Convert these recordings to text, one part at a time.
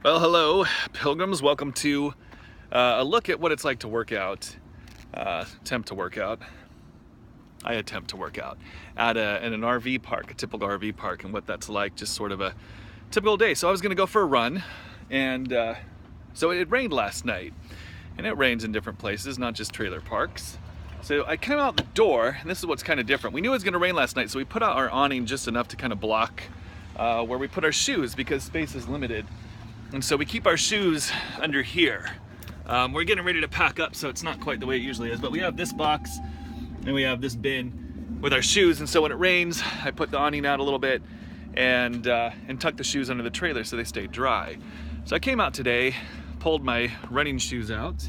Well, hello, pilgrims. Welcome to a look at what it's like to work out, attempt to work out. I attempt to work out at an RV park, a typical RV park, and what that's like, just sort of a typical day. So I was gonna go for a run, and so it rained last night, and it rains in different places, not just trailer parks. So I came out the door, and this is what's kind of different. We knew it was gonna rain last night, so we put out our awning just enough to kind of block where we put our shoes because space is limited. And so we keep our shoes under here. We're getting ready to pack up, so it's not quite the way it usually is, but we have this box and we have this bin with our shoes. And so when it rains, I put the awning out a little bit and tuck the shoes under the trailer so they stay dry. So I came out today, pulled my running shoes out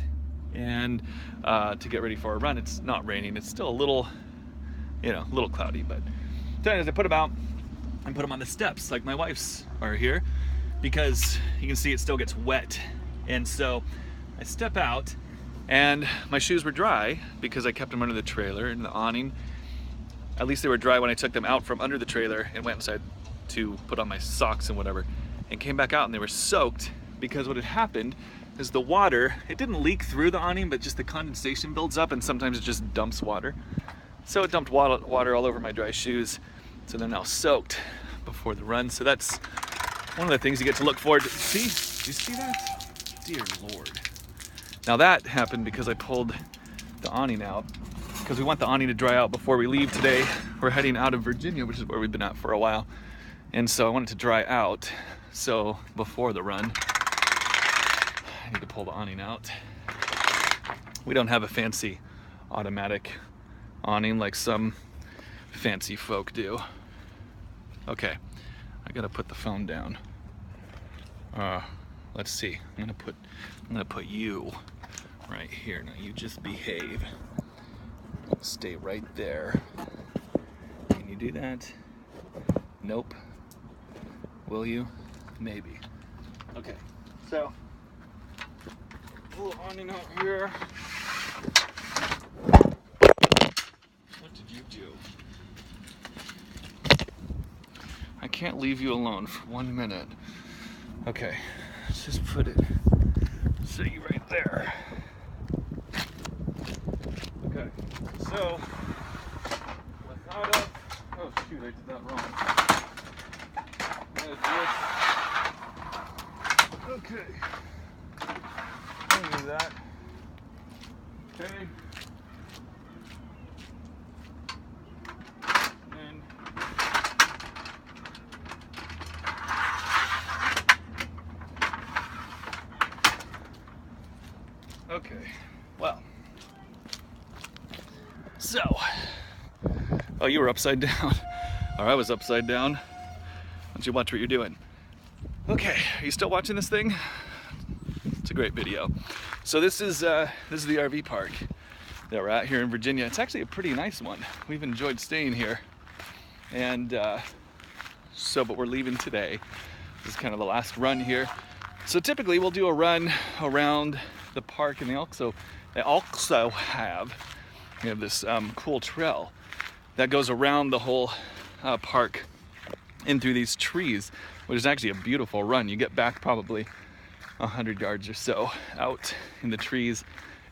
and to get ready for a run. It's not raining, it's still a little, a little cloudy, but as I put them out and put them on the steps like my wife's are here, because you can see it still gets wet. And so I step out and my shoes were dry because I kept them under the trailer and the awning. At least they were dry when I took them out from under the trailer and went inside to put on my socks and whatever, and came back out and they were soaked because what had happened is the water, it didn't leak through the awning, but just the condensation builds up and sometimes it just dumps water. So it dumped water all over my dry shoes. So they're now soaked before the run. So that's one of the things you get to look forward to. See? Do you see that? Dear Lord. Now that happened because I pulled the awning out, because we want the awning to dry out before we leave today. We're heading out of Virginia, which is where we've been at for a while. And so I want it to dry out. So before the run, I need to pull the awning out. We don't have a fancy automatic awning like some fancy folk do. Okay. I gotta put the phone down. Let's see. I'm gonna put you right here. Now you just behave. Stay right there. Can you do that? Nope. Will you? Maybe. Okay. So, a little awning out here. What did you do? I can't leave you alone for 1 minute. Okay, let's just put it, so you right there. Okay, so, without a, oh shoot, I did that wrong. Okay, I'll do that. Okay. Okay, well, so, oh, you were upside down, or I was upside down. Why don't you watch what you're doing? Okay, are you still watching this thing? It's a great video. So this is the RV park that we're at here in Virginia. It's actually a pretty nice one. We've enjoyed staying here, and but we're leaving today. This is kind of the last run here. So typically we'll do a run around the park, and they also have this cool trail that goes around the whole park in through these trees, which is actually a beautiful run. You get back probably 100 yards or so out in the trees,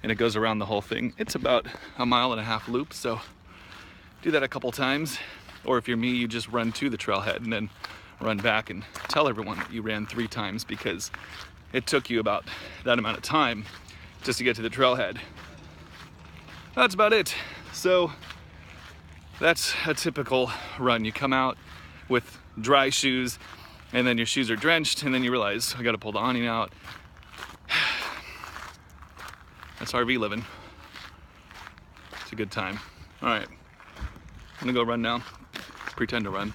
and it goes around the whole thing. It's about a 1.5 mile loop, so do that a couple times. Or if you're me, you just run to the trailhead and then run back and tell everyone that you ran 3 times because it took you about that amount of time just to get to the trailhead. That's about it. So that's a typical run. You come out with dry shoes, and then your shoes are drenched, and then you realize, I gotta pull the awning out. That's RV living. It's a good time. All right, I'm gonna go run now. Pretend to run.